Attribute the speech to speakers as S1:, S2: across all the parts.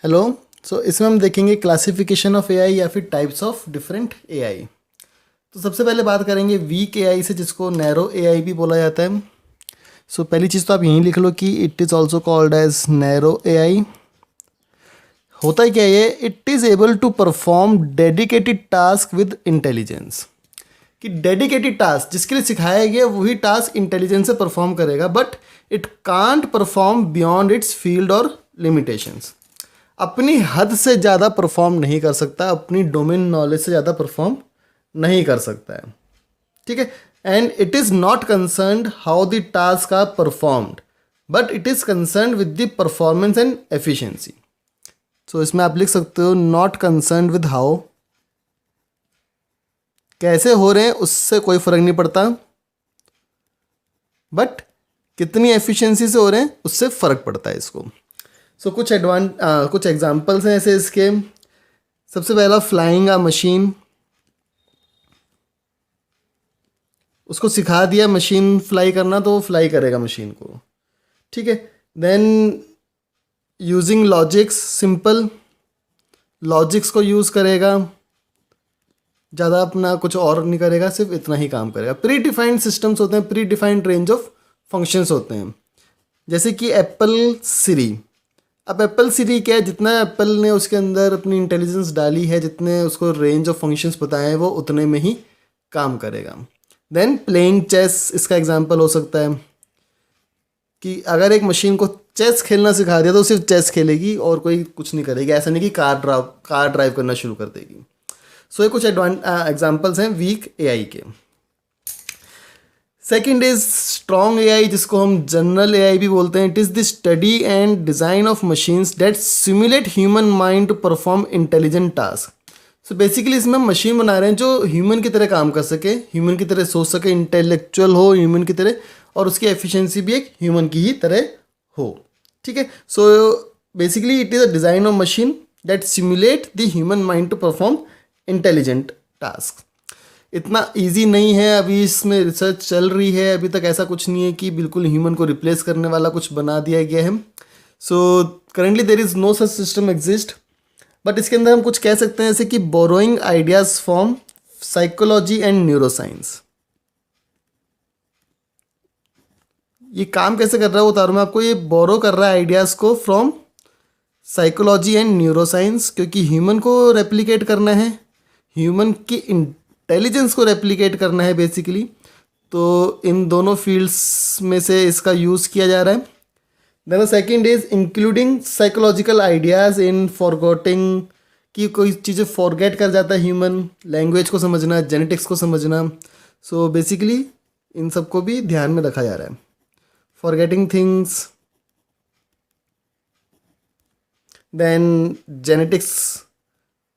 S1: Hello. इसमें हम देखेंगे क्लासिफिकेशन ऑफ एआई या फिर टाइप्स ऑफ डिफरेंट एआई। तो सबसे पहले बात करेंगे वीक एआई से, जिसको नैरो एआई भी बोला जाता है। पहली चीज़ तो आप यहीं लिख लो कि it is also called as narrow AI. होता है क्या ये? It is able to perform dedicated task with intelligence. कि डेडिकेटेड टास्क जिसके लिए सिखाया गया वही टास्क इंटेलिजेंस से परफॉर्म करेगा, but it can't perform beyond its field और लिमिटेशंस। अपनी हद से ज़्यादा परफॉर्म नहीं कर सकता, अपनी डोमेन नॉलेज से ज़्यादा परफॉर्म नहीं कर सकता है। ठीक है। And it is not concerned how the task are performed, but it is concerned with the performance and efficiency. इसमें आप लिख सकते हो नॉट कंसर्न्ड विद हाउ, कैसे हो रहे हैं उससे कोई फर्क नहीं पड़ता, बट कितनी एफिशिएंसी से हो रहे हैं उससे फ़र्क पड़ता है इसको। कुछ एग्जांपल्स हैं ऐसे इसके। सबसे पहला फ्लाइंग अ मशीन। उसको सिखा दिया मशीन फ्लाई करना तो वो फ्लाई करेगा मशीन को। ठीक है। Then using logics, simple logics को यूज़ करेगा, ज़्यादा अपना कुछ और नहीं करेगा, सिर्फ इतना ही काम करेगा। प्री डिफाइंड सिस्टम्स होते हैं, pre defined range of functions होते हैं, जैसे कि एप्पल सिरी। अब एप्पल सिरी क्या है, जितना एप्पल ने उसके अंदर अपनी इंटेलिजेंस डाली है, जितने उसको रेंज ऑफ फंक्शंस बताए हैं, वो उतने में ही काम करेगा। देन प्लेइंग चेस इसका एग्जांपल हो सकता है कि अगर एक मशीन को चेस खेलना सिखा दिया तो सिर्फ चेस खेलेगी और कोई कुछ नहीं करेगी। ऐसा नहीं कि कार ड्राइव करना शुरू कर देगी। ये कुछ एग्जांपल्स हैं वीक एआई के। सेकेंड इज स्ट्रॉन्ग एआई, जिसको हम जनरल एआई भी बोलते हैं। It is the study and design of machines that simulate human mind to perform intelligent task. Basically इसमें हम मशीन बना रहे हैं जो ह्यूमन की तरह काम कर सके, ह्यूमन की तरह सोच सके, इंटेलेक्चुअल हो ह्यूमन की तरह, और उसकी एफिशिएंसी भी एक ह्यूमन की ही तरह हो। ठीक है। Basically it is a design of machine that simulate the human mind to perform intelligent task. इतना इजी नहीं है, अभी इसमें रिसर्च चल रही है, अभी तक ऐसा कुछ नहीं है कि बिल्कुल ह्यूमन को रिप्लेस करने वाला कुछ बना दिया गया है। Currently there is no such system exist, but इसके अंदर हम कुछ कह सकते हैं जैसे कि borrowing ideas from psychology and neuroscience. ये काम कैसे कर रहा है वो बता रहा हूँ मैं आपको। ये बोरो कर रहा है आइडियाज़ को फ्रॉम साइकोलॉजी एंड न्यूरोसाइंस, क्योंकि ह्यूमन को रेप्लिकेट करना है, ह्यूमन की इंटेलिजेंस को रेप्लिकेट करना है बेसिकली। तो इन दोनों फील्ड्स में से इसका यूज़ किया जा रहा है। Then the second is including psychological ideas in forgetting, कि कोई चीज़ें फॉरगेट कर जाता है ह्यूमन, लैंग्वेज को समझना, जेनेटिक्स को समझना। बेसिकली इन सबको भी ध्यान में रखा जा रहा है। फॉरगेटिंग थिंग्स, देन जेनेटिक्स,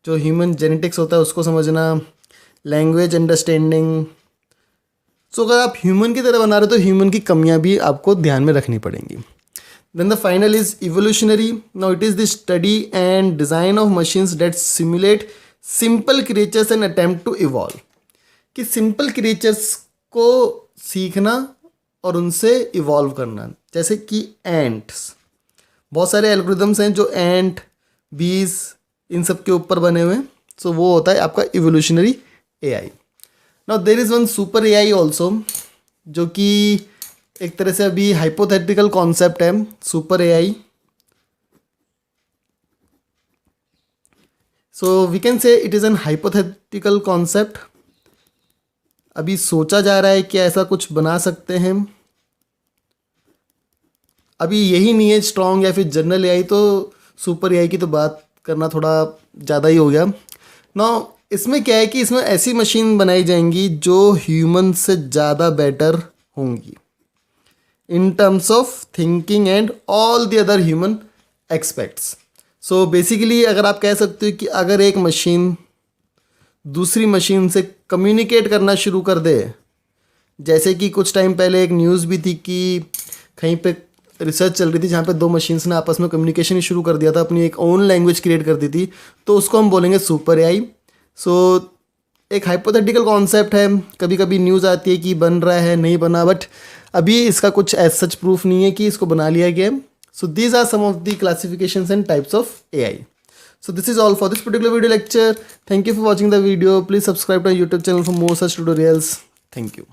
S1: जो ह्यूमन जेनेटिक्स होता है उसको समझना, लैंग्वेज अंडरस्टैंडिंग। अगर आप ह्यूमन की तरह बना रहे हो तो ह्यूमन की कमियां भी आपको ध्यान में रखनी पड़ेंगी। Then the final is evolutionary. Now it is the study and design of machines that simulate simple creatures and attempt to evolve. कि सिंपल क्रिएचर्स को सीखना और उनसे इवॉल्व करना, जैसे कि एंट्स। बहुत सारे एल्गोरिदम्स हैं जो एंट, बीज, इन सब के ऊपर बने हुए हैं। वो होता है आपका evolutionary AI. Now there is one super AI also, जो कि एक तरह से अभी हाइपोथेटिकल कॉन्सेप्ट है, super AI. We can say it is an hypothetical concept. अभी सोचा जा रहा है कि ऐसा कुछ बना सकते हैं। अभी यही नहीं है स्ट्रॉन्ग या फिर जनरल एआई, तो सुपर एआई की तो बात करना थोड़ा ज़्यादा ही हो गया। नाउ इसमें क्या है कि इसमें ऐसी मशीन बनाई जाएंगी जो ह्यूमन से ज़्यादा बेटर होंगी in terms of thinking and all the other human aspects. Basically अगर आप कह सकते हो कि अगर एक मशीन दूसरी मशीन से कम्युनिकेट करना शुरू कर दे, जैसे कि कुछ टाइम पहले एक न्यूज़ भी थी कि कहीं पे रिसर्च चल रही थी जहाँ पे दो मशीन्स ने आपस में कम्युनिकेशन शुरू कर दिया था, अपनी एक ओन लैंग्वेज क्रिएट कर दी थी, तो उसको हम बोलेंगे सुपर एआई। एक हाइपोथेटिकल कॉन्सेप्ट है, कभी कभी न्यूज़ आती है कि बन रहा है, नहीं बना, बट अभी इसका कुछ एज सच प्रूफ नहीं है कि इसको बना लिया गया है। So these are some of the classifications and types of AI. So this is all for this particular video lecture. Thank you for watching the video. Please subscribe to our YouTube channel for more such tutorials. Thank you.